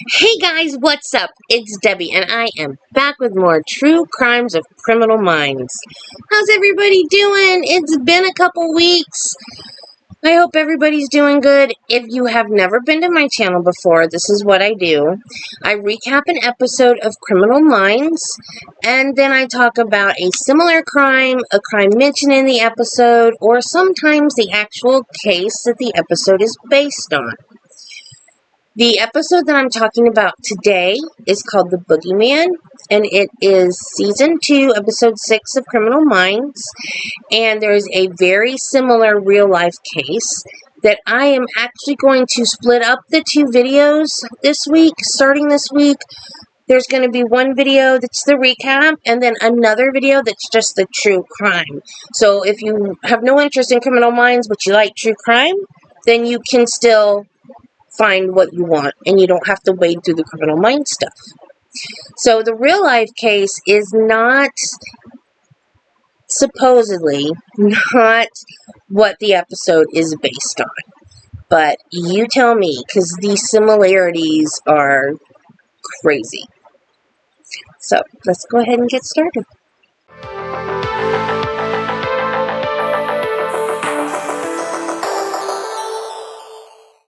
Hey guys, what's up? It's Debbie, and I am back with more True Crimes of Criminal Minds. How's everybody doing? It's been a couple weeks. I hope everybody's doing good. If you have never been to my channel before, this is what I do. I recap an episode of Criminal Minds, and then I talk about a similar crime, a crime mentioned in the episode, or sometimes the actual case that the episode is based on. The episode that I'm talking about today is called The Boogeyman, and it is Season 2, Episode 6 of Criminal Minds, and there's a very similar real-life case that I am actually going to split up the two videos this week, starting this week. There's going to be one video that's the recap, and then another video that's just the true crime. So if you have no interest in Criminal Minds, but you like true crime, then you can still find what you want, and you don't have to wade through the Criminal Minds stuff. So the real life case is supposedly not what the episode is based on. But you tell me, because these similarities are crazy. So let's go ahead and get started.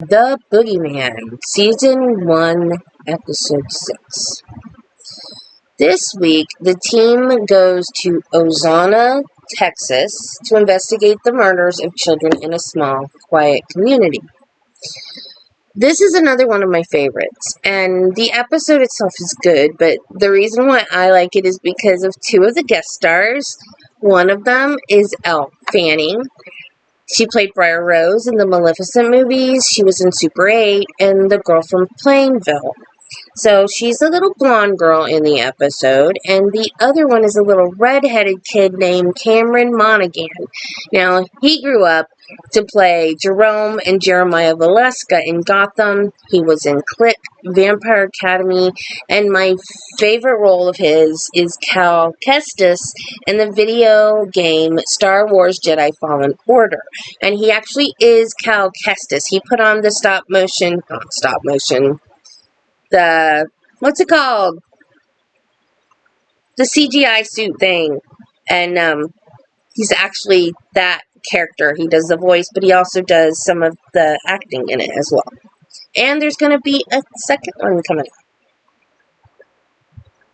The Boogeyman, Season 1, Episode 6. This week, the team goes to Ozona, Texas, to investigate the murders of children in a small, quiet community. This is another one of my favorites, and the episode itself is good, but the reason why I like it is because of two of the guest stars. One of them is Elle Fanning. She played Briar Rose in the Maleficent movies. She was in Super 8 and The Girl from Plainville. So she's a little blonde girl in the episode, and the other one is a little red-headed kid named Cameron Monaghan. Now, he grew up to play Jerome and Jeremiah Valeska in Gotham. He was in Click, Vampire Academy, and my favorite role of his is Cal Kestis in the video game Star Wars Jedi Fallen Order. And he actually is Cal Kestis. He put on the what's it called? The CGI suit thing. And he's actually that character. He does the voice, but he also does some of the acting in it as well. And there's going to be a second one coming up.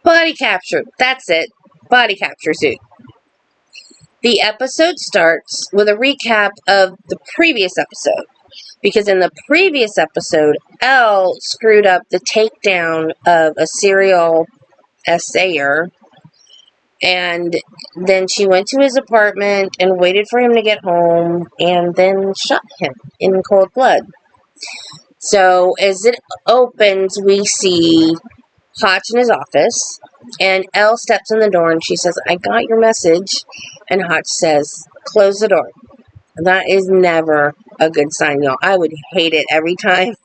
Body capture. That's it. Body capture suit. The episode starts with a recap of the previous episode. Because in the previous episode, Elle screwed up the takedown of a serial assayer. And then she went to his apartment and waited for him to get home and then shot him in cold blood. So as it opens, we see Hotch in his office, and Elle steps in the door and she says, "I got your message." And Hotch says, "Close the door." That is never a good sign, y'all. I would hate it every time.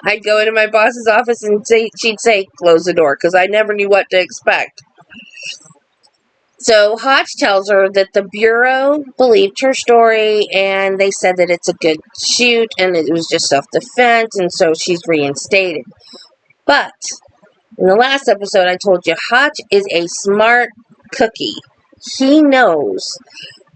I'd go into my boss's office and she'd say, "Close the door," because I never knew what to expect. So Hotch tells her that the Bureau believed her story, and they said that it's a good shoot, and it was just self-defense, and so she's reinstated. But in the last episode, I told you, Hotch is a smart cookie. He knows.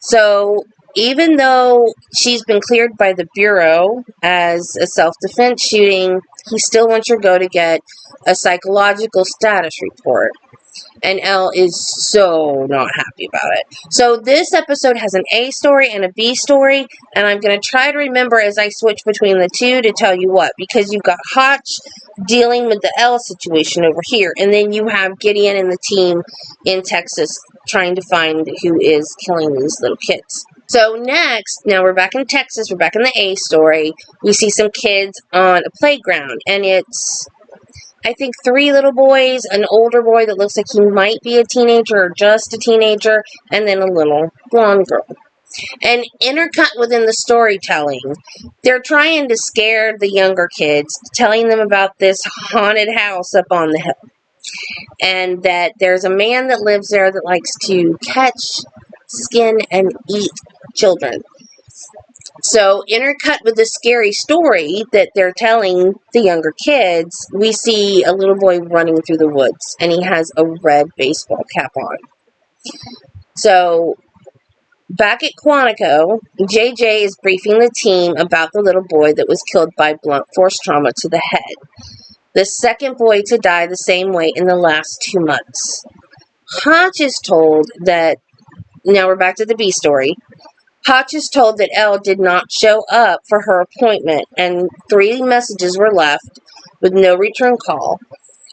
So even though she's been cleared by the Bureau as a self-defense shooting, he still wants her to go to get a psychological status report. And Elle is so not happy about it. So this episode has an A story and a B story, and I'm going to try to remember as I switch between the two to tell you what, because you've got Hotch dealing with the Elle situation over here, and then you have Gideon and the team in Texas trying to find who is killing these little kids. So next, now we're back in Texas, we're back in the A story. We see some kids on a playground, and it's, I think, 3 little boys, an older boy that looks like he might be a teenager or just a teenager, and then a little blonde girl. And intercut within the storytelling, they're trying to scare the younger kids, telling them about this haunted house up on the hill. And that there's a man that lives there that likes to catch, skin, and eat children. So, intercut with the scary story that they're telling the younger kids, we see a little boy running through the woods, and he has a red baseball cap on. So, back at Quantico, JJ is briefing the team about the little boy that was killed by blunt force trauma to the head. The second boy to die the same way in the last 2 months. Hotch is told that, now we're back to the B story. Hotch is told that Elle did not show up for her appointment, and 3 messages were left with no return call.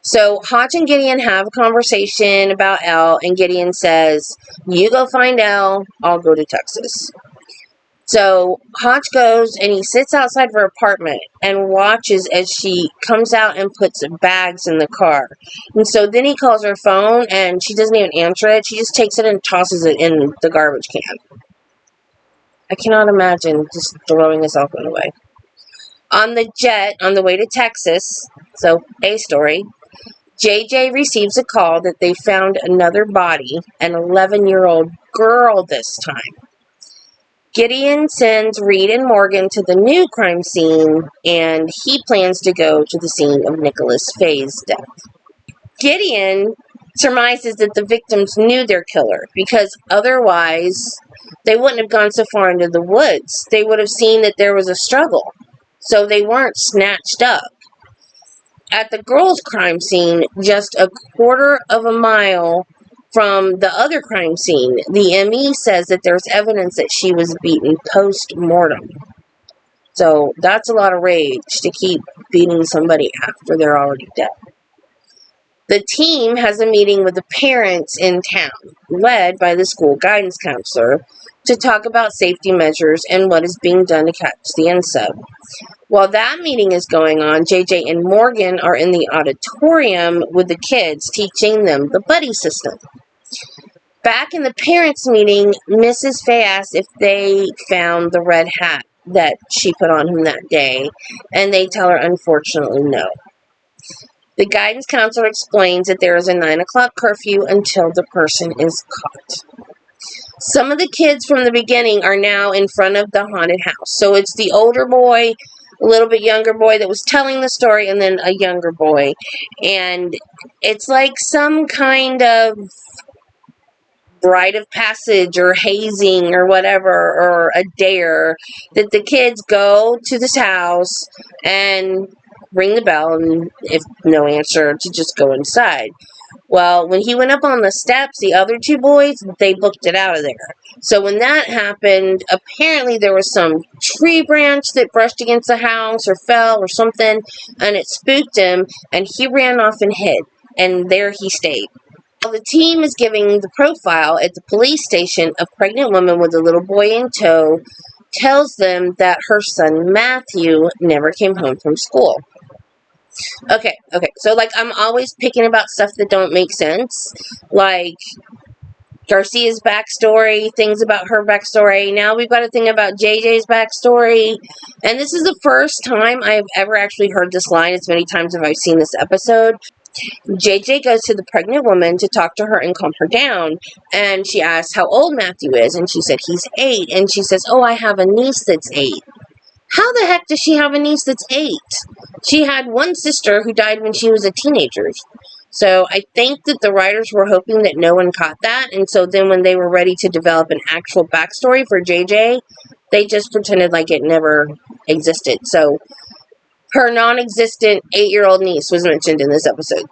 So Hotch and Gideon have a conversation about Elle, and Gideon says, "You go find Elle, I'll go to Texas." So Hotch goes and he sits outside her apartment and watches as she comes out and puts bags in the car. And so then he calls her phone and she doesn't even answer it. She just takes it and tosses it in the garbage can. I cannot imagine just throwing his cell phone away. On the jet, on the way to Texas, so A story, JJ receives a call that they found another body, an 11-year-old girl this time. Gideon sends Reed and Morgan to the new crime scene, and he plans to go to the scene of Nicholas Faye's death. Gideon surmises that the victims knew their killer, because otherwise they wouldn't have gone so far into the woods. They would have seen that there was a struggle, so they weren't snatched up. At the girls' crime scene, just a quarter of a mile from the other crime scene, the ME says that there's evidence that she was beaten post-mortem. So that's a lot of rage to keep beating somebody after they're already dead. The team has a meeting with the parents in town, led by the school guidance counselor, to talk about safety measures and what is being done to catch the insub. While that meeting is going on, JJ and Morgan are in the auditorium with the kids, teaching them the buddy system. Back in the parents' meeting, Mrs. Faye asked if they found the red hat that she put on him that day, and they tell her, unfortunately, no. The guidance counselor explains that there is a 9 o'clock curfew until the person is caught. Some of the kids from the beginning are now in front of the haunted house. So it's the older boy, a little bit younger boy that was telling the story, and then a younger boy. And it's like some kind of rite of passage or hazing or whatever, or a dare, that the kids go to this house and ring the bell, and if no answer, to just go inside. Well, when he went up on the steps, the other 2 boys, they booked it out of there. So when that happened, apparently there was some tree branch that brushed against the house or fell or something, and it spooked him, and he ran off and hid, and there he stayed. While the team is giving the profile at the police station, a pregnant woman with a little boy in tow tells them that her son Matthew never came home from school. Okay, so like I'm always picking about stuff that don't make sense, like Garcia's backstory, things about her backstory. Now we've got a thing about JJ's backstory, and this is the first time I've ever actually heard this line as many times as I've seen this episode. JJ goes to the pregnant woman to talk to her and calm her down, and she asks how old Matthew is, and she said he's 8, and she says, oh, I have a niece that's 8. How the heck does she have a niece that's 8? She had one sister who died when she was a teenager. So I think that the writers were hoping that no one caught that, and so then when they were ready to develop an actual backstory for JJ, they just pretended like it never existed. So her non-existent 8-year-old niece was mentioned in this episode.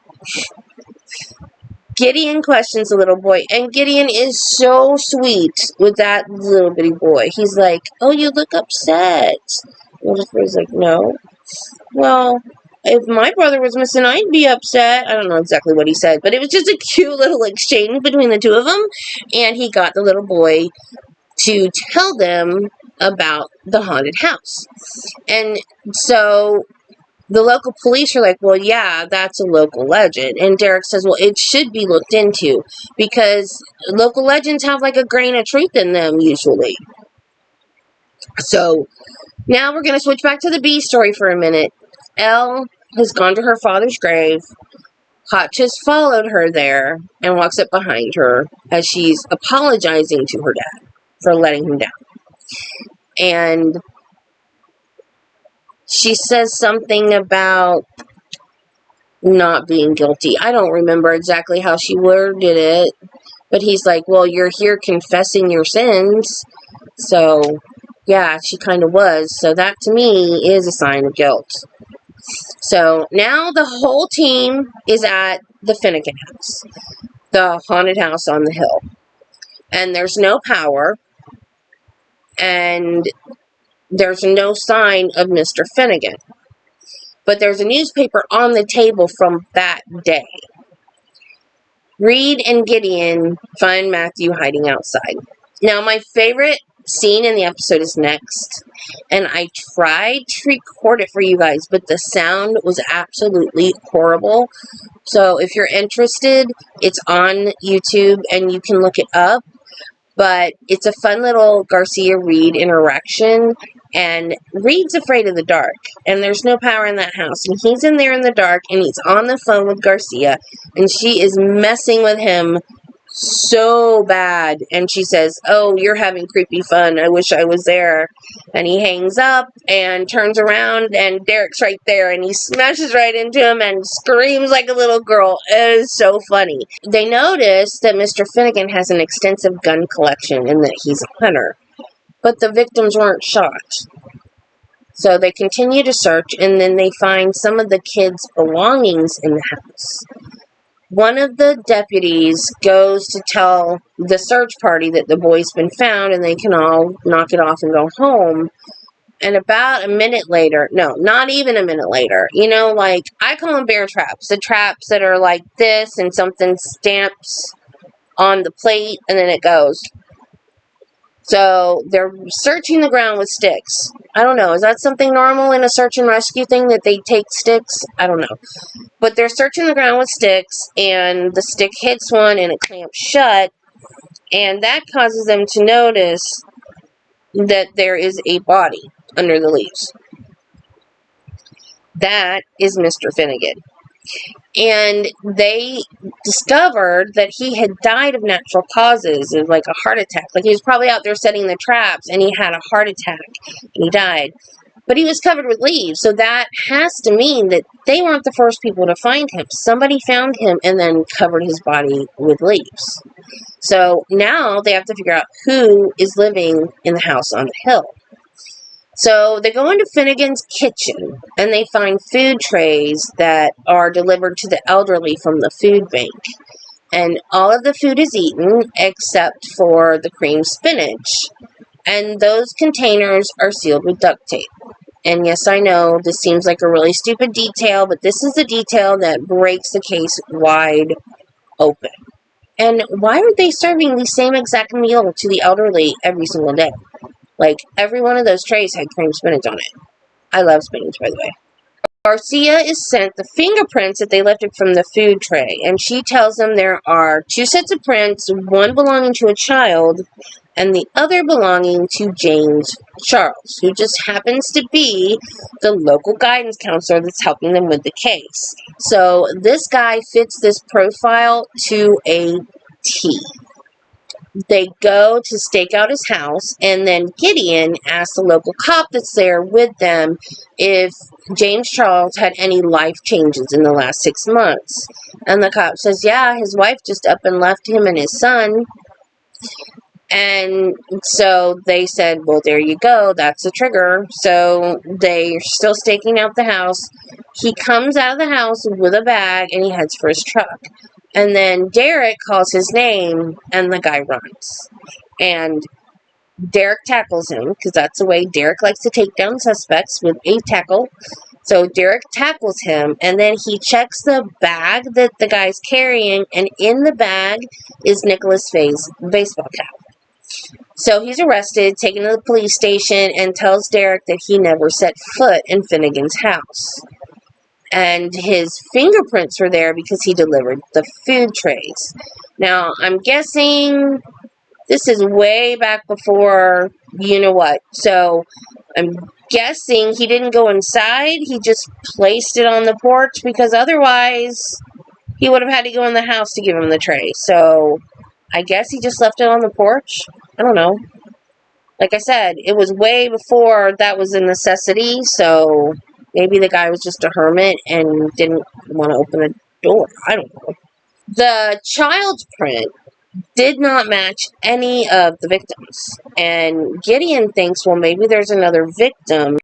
Gideon questions the little boy, and Gideon is so sweet with that little bitty boy. He's like, oh, you look upset. And the boy's like, no. Well, if my brother was missing, I'd be upset. I don't know exactly what he said, but it was just a cute little exchange between the 2 of them, and he got the little boy to tell them about the haunted house. And so the local police are like, well, yeah, that's a local legend. And Derek says, well, it should be looked into, because local legends have like a grain of truth in them usually. So now we're going to switch back to the B story for a minute. Elle has gone to her father's grave. Hotch has followed her there and walks up behind her as she's apologizing to her dad for letting him down. And she says something about not being guilty. I don't remember exactly how she worded it, but he's like, well, you're here confessing your sins. So, yeah, she kind of was. So that, to me, is a sign of guilt. So, now the whole team is at the Finnegan house, the haunted house on the hill. And there's no power, and there's no sign of Mr. Finnegan. But there's a newspaper on the table from that day. Reed and Gideon find Matthew hiding outside. Now, my favorite scene in the episode is next. And I tried to record it for you guys, but the sound was absolutely horrible. So if you're interested, it's on YouTube and you can look it up. But it's a fun little Garcia-Reed interaction. And Reed's afraid of the dark. And there's no power in that house. And he's in there in the dark. And he's on the phone with Garcia. And she is messing with him so bad. And she says, oh, you're having creepy fun. I wish I was there. And he hangs up and turns around. And Derek's right there. And he smashes right into him and screams like a little girl. It is so funny. They notice that Mr. Finnegan has an extensive gun collection and that he's a hunter. But the victims weren't shot. So they continue to search, and then they find some of the kids' belongings in the house. One of the deputies goes to tell the search party that the boy's been found, and they can all knock it off and go home. And about a minute later, no, not even a minute later, you know, like, I call them bear traps. The traps that are like this, and something stamps on the plate, and then it goes. So they're searching the ground with sticks. I don't know. Is that something normal in a search and rescue thing that they take sticks? I don't know. But they're searching the ground with sticks, and the stick hits one and it clamps shut. And that causes them to notice that there is a body under the leaves. That is Mr. Finnegan. And they discovered that he had died of natural causes, of like a heart attack. Like, he was probably out there setting the traps, and he had a heart attack, and he died. But he was covered with leaves, so that has to mean that they weren't the first people to find him. Somebody found him and then covered his body with leaves. So now they have to figure out who is living in the house on the hill. So they go into Finnegan's kitchen, and they find food trays that are delivered to the elderly from the food bank. And all of the food is eaten except for the cream spinach. And those containers are sealed with duct tape. And yes, I know this seems like a really stupid detail, but this is the detail that breaks the case wide open. And why are they serving the same exact meal to the elderly every single day? Like, every one of those trays had cream spinach on it. I love spinach, by the way. Garcia is sent the fingerprints that they lifted from the food tray, and she tells them there are 2 sets of prints, one belonging to a child, and the other belonging to James Charles, who just happens to be the local guidance counselor that's helping them with the case. So this guy fits this profile to a T. They go to stake out his house, and then Gideon asks the local cop that's there with them if James Charles had any life changes in the last 6 months. And the cop says, yeah, his wife just up and left him and his son. And so they said, well, there you go. That's a trigger. So they're still staking out the house. He comes out of the house with a bag, and he heads for his truck. And then Derek calls his name, and the guy runs. And Derek tackles him, because that's the way Derek likes to take down suspects, with a tackle. So Derek tackles him, and then he checks the bag that the guy's carrying, and in the bag is Nicholas Faye's baseball cap. So he's arrested, taken to the police station, and tells Derek that he never set foot in Finnegan's house. And his fingerprints were there because he delivered the food trays. Now, I'm guessing this is way back before you know what. So I'm guessing he didn't go inside. He just placed it on the porch, because otherwise he would have had to go in the house to give him the tray. So I guess he just left it on the porch. I don't know. Like I said, it was way before that was a necessity, so maybe the guy was just a hermit and didn't want to open a door. I don't know. The child's print did not match any of the victims, and Gideon thinks, well, maybe there's another victim,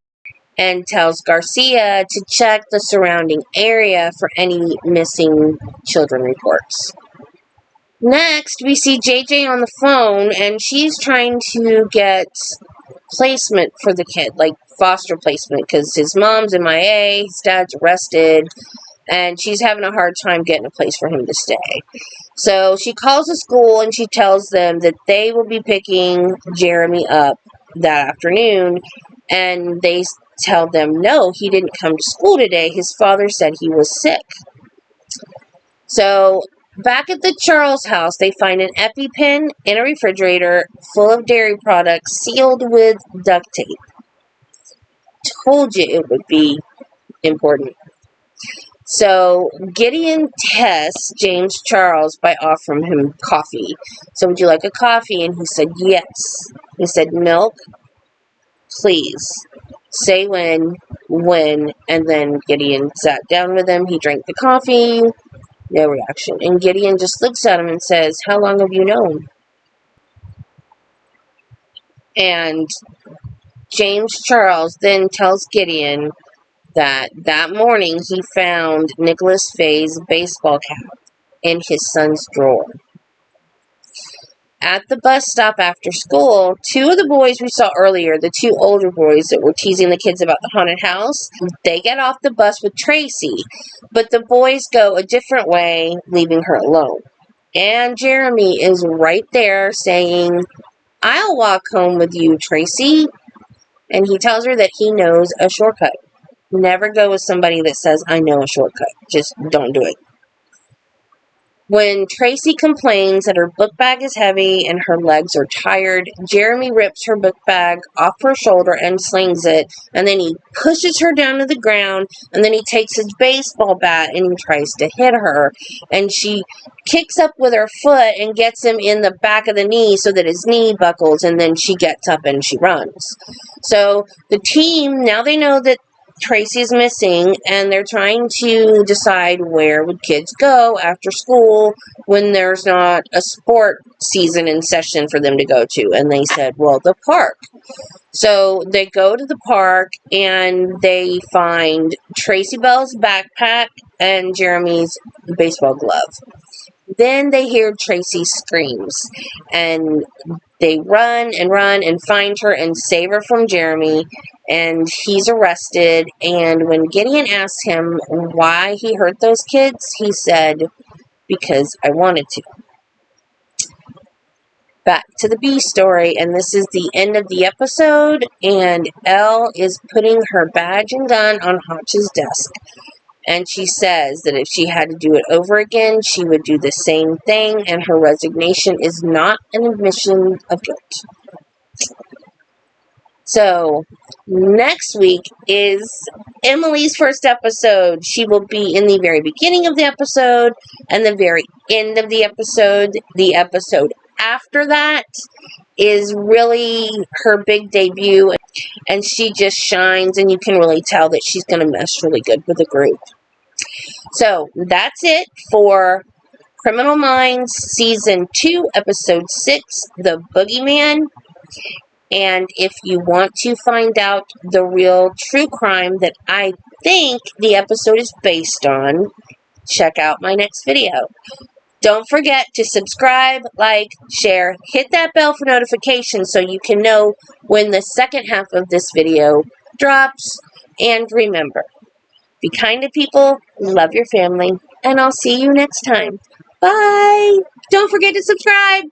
and tells Garcia to check the surrounding area for any missing children reports. Next, we see JJ on the phone, and she's trying to get placement for the kid, like foster placement, because his mom's MIA, his dad's arrested, and she's having a hard time getting a place for him to stay. So she calls the school and she tells them that they will be picking Jeremy up that afternoon, and they tell them, no, he didn't come to school today. His father said he was sick. So back at the Charles house, they find an EpiPen in a refrigerator full of dairy products sealed with duct tape. Told you it would be important. So Gideon tests James Charles by offering him coffee. So would you like a coffee? And he said yes. He said, milk, please. Say when, and then Gideon sat down with him. He drank the coffee. No reaction. And Gideon just looks at him and says, how long have you known? And James Charles then tells Gideon that morning he found Nicholas Fay's baseball cap in his son's drawer. At the bus stop after school, two of the boys we saw earlier, the two older boys that were teasing the kids about the haunted house, they get off the bus with Tracy, but the boys go a different way, leaving her alone. And Jeremy is right there saying, I'll walk home with you, Tracy. And he tells her that he knows a shortcut. Never go with somebody that says, I know a shortcut. Just don't do it. When Tracy complains that her book bag is heavy and her legs are tired, Jeremy rips her book bag off her shoulder and slings it, and then he pushes her down to the ground, and then he takes his baseball bat and he tries to hit her, and she kicks up with her foot and gets him in the back of the knee so that his knee buckles, and then she gets up and she runs. So the team, now they know that Tracy's missing, and they're trying to decide where would kids go after school when there's not a sport season in session for them to go to. And they said, well, the park. So they go to the park and they find Tracy Bell's backpack and Jeremy's baseball glove. Then they hear Tracy's screams, and they run and find her and save her from Jeremy, and he's arrested. And when Gideon asks him why he hurt those kids, he said, because I wanted to. Back to the B story, and this is the end of the episode, and Elle is putting her badge and gun on Hotch's desk. And she says that if she had to do it over again, she would do the same thing, and her resignation is not an admission of guilt. So, next week is Emily's first episode. She will be in the very beginning of the episode and the very end of the episode. The episode after that is really her big debut, and she just shines, and you can really tell that she's going to mesh really good with the group. So that's it for Criminal Minds Season 2, Episode 6, The Boogeyman. And if you want to find out the real true crime that I think the episode is based on, check out my next video. Don't forget to subscribe, like, share, hit that bell for notifications so you can know when the second half of this video drops. And remember, be kind to people, love your family, and I'll see you next time. Bye! Don't forget to subscribe!